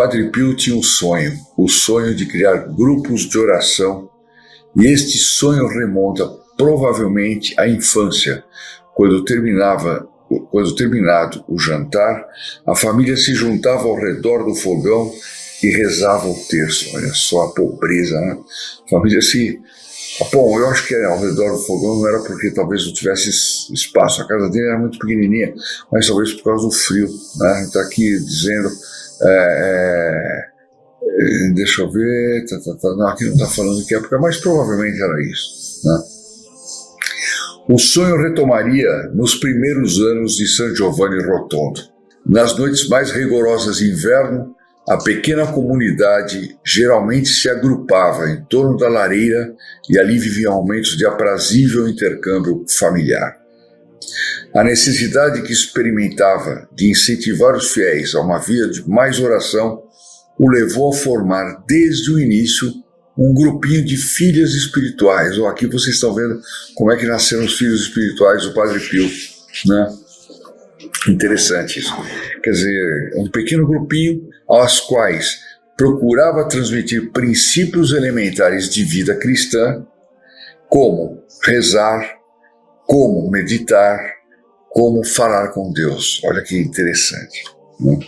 Padre Pio tinha um sonho, o sonho de criar grupos de oração, e este sonho remonta provavelmente à infância, quando terminado o jantar, a família se juntava ao redor do fogão e rezava o terço. Olha só a pobreza, né? A família se... Bom, eu acho que ao redor do fogão não era porque talvez não tivesse espaço, a casa dele era muito pequenininha, mas talvez por causa do frio, né? Está aqui dizendo... deixa eu ver... Não, aqui não está falando que época, mas provavelmente era isso, né? O sonho retomaria nos primeiros anos de San Giovanni Rotondo. Nas noites mais rigorosas de inverno, a pequena comunidade geralmente se agrupava em torno da lareira e ali viviam momentos de aprazível intercâmbio familiar. A necessidade que experimentava de incentivar os fiéis a uma vida de mais oração o levou a formar desde o início um grupinho de filhas espirituais. Aqui vocês estão vendo como é que nasceram os filhos espirituais do Padre Pio, né? Interessante isso. Quer dizer, um pequeno grupinho aos quais procurava transmitir princípios elementares de vida cristã, como rezar, como meditar, como falar com Deus. Olha que interessante, né?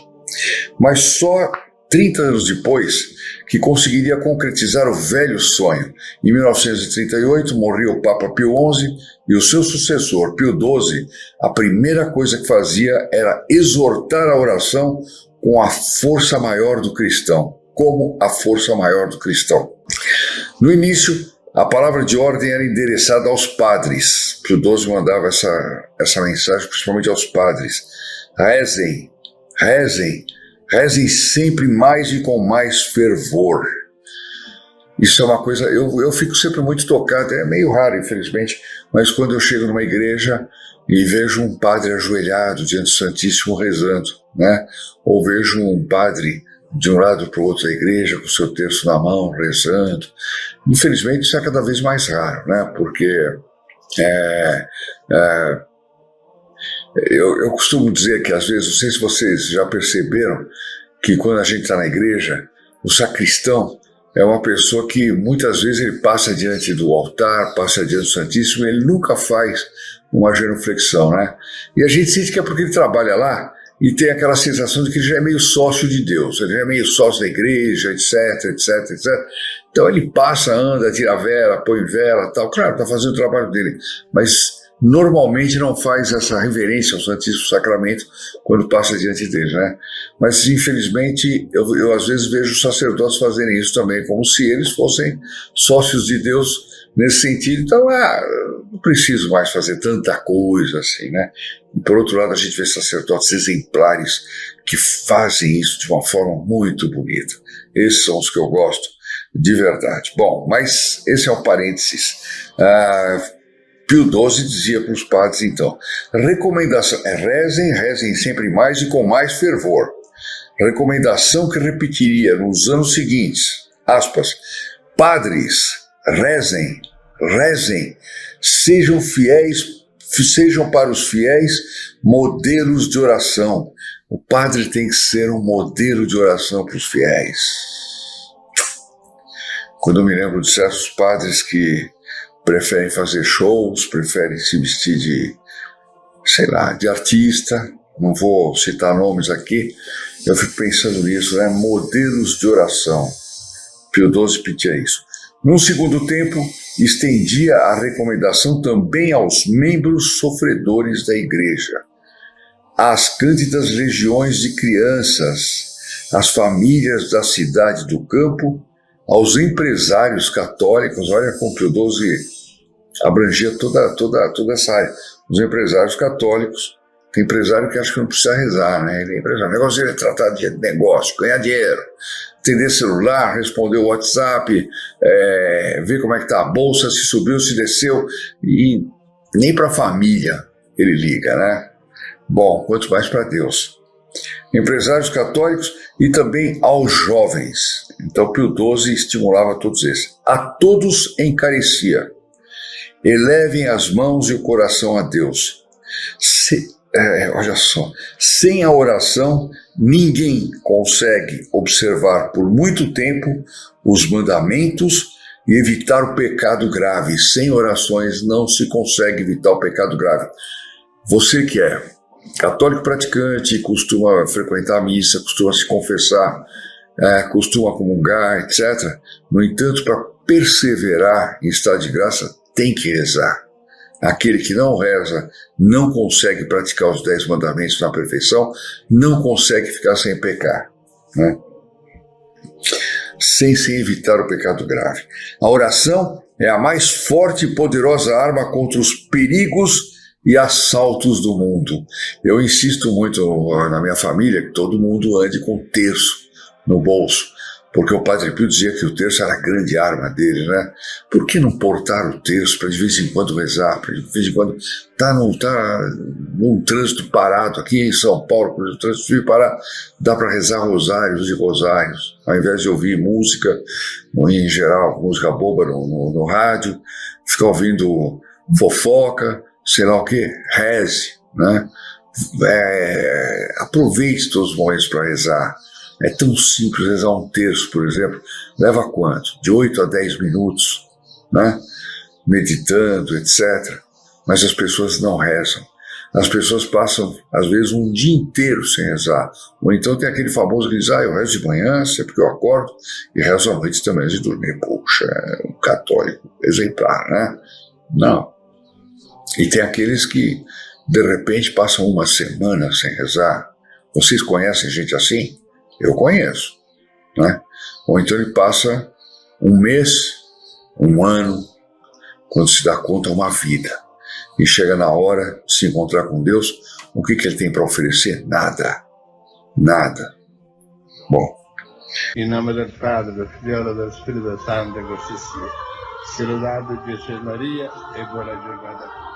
Mas só 30 anos depois que conseguiria concretizar o velho sonho. Em 1938 morria o Papa Pio XI e o seu sucessor, Pio XII, a primeira coisa que fazia era exortar a oração com a força maior do cristão, como a força maior do cristão. No início, a palavra de ordem era endereçada aos padres. Pio XII mandava essa mensagem principalmente aos padres. Rezem, rezem, rezem sempre mais e com mais fervor. Isso é uma coisa, eu fico sempre muito tocado, é meio raro, infelizmente, mas quando eu chego numa igreja e vejo um padre ajoelhado diante do Santíssimo rezando, né? Ou vejo um padre de um lado para o outro da igreja com o seu terço na mão, rezando. Infelizmente isso é cada vez mais raro, né? Porque eu costumo dizer que às vezes, não sei se vocês já perceberam, que quando a gente está na igreja, o sacristão é uma pessoa que muitas vezes ele passa diante do altar, passa diante do Santíssimo, e ele nunca faz uma genuflexão, né? E a gente sente que é porque ele trabalha lá e tem aquela sensação de que ele já é meio sócio de Deus, ele já é meio sócio da igreja, etc, etc, etc. Então ele passa, anda, tira vela, põe vela, tal. Claro, está fazendo o trabalho dele, mas normalmente não faz essa reverência ao Santíssimo Sacramento quando passa diante dele, né? Mas, infelizmente, eu às vezes vejo os sacerdotes fazerem isso também, como se eles fossem sócios de Deus nesse sentido. Então, não preciso mais fazer tanta coisa assim, né? E, por outro lado, a gente vê sacerdotes exemplares que fazem isso de uma forma muito bonita. Esses são os que eu gosto de verdade. Bom, mas esse é um parênteses. Pio XII dizia para os padres, então, recomendação, rezem sempre mais e com mais fervor. Recomendação que repetiria nos anos seguintes, aspas, padres, rezem, sejam para os fiéis modelos de oração. O padre tem que ser um modelo de oração para os fiéis. Quando eu me lembro de certos padres que preferem fazer shows, preferem se vestir de, de artista, não vou citar nomes aqui, eu fico pensando nisso, né? Modelos de oração. Pio XII pedia isso. Num segundo tempo, estendia a recomendação também aos membros sofredores da igreja, às cândidas legiões de crianças, às famílias da cidade do campo, aos empresários católicos. Olha como Pio XII abrangia toda essa área. Os empresários católicos, tem empresário que acha que não precisa rezar, né? Ele é empresário. O negócio dele é tratar de negócio, ganhar dinheiro, atender celular, responder o WhatsApp, ver como é que está a bolsa, se subiu, se desceu, e nem para a família ele liga, né? Bom, quanto mais para Deus. Empresários católicos e também aos jovens. Então Pio XII estimulava todos esses. A todos encarecia. Elevem as mãos e o coração a Deus. olha só, sem a oração, ninguém consegue observar por muito tempo os mandamentos e evitar o pecado grave. Sem orações não se consegue evitar o pecado grave. Você que é católico praticante, costuma frequentar a missa, costuma se confessar, costuma comungar, etc. No entanto, para perseverar em estado de graça, tem que rezar. Aquele que não reza não consegue praticar os 10 mandamentos na perfeição, não consegue ficar sem pecar, né? Sem evitar o pecado grave. A oração é a mais forte e poderosa arma contra os perigos e assaltos do mundo. Eu insisto muito na minha família que todo mundo ande com terço no bolso, porque o Padre Pio dizia que o terço era a grande arma dele, né? Por que não portar o terço para de vez em quando rezar, para de vez em quando tá num trânsito parado, aqui em São Paulo, por exemplo, o trânsito vive parado, dá para rezar rosários e rosários, ao invés de ouvir música, em geral, música boba no rádio, ficar ouvindo fofoca, sei lá o que, reze, né? Aproveite todos os momentos para rezar. É tão simples rezar um terço, por exemplo. Leva quanto? De 8 a 10 minutos, né? Meditando, etc. Mas as pessoas não rezam. As pessoas passam, às vezes, um dia inteiro sem rezar. Ou então tem aquele famoso que diz, eu rezo de manhã, sempre que eu acordo, e rezo à noite também antes de dormir. Poxa, é um católico exemplar, né? Não. E tem aqueles que, de repente, passam uma semana sem rezar. Vocês conhecem gente assim? Eu conheço, né? Ou então ele passa um mês, um ano, quando se dá conta, uma vida. E chega na hora de se encontrar com Deus, o que ele tem para oferecer? Nada. Nada. Bom. Em nome do Padre, do Filho e do Espírito Santo, così sia. Se lodato Jesus Maria e buona giornata.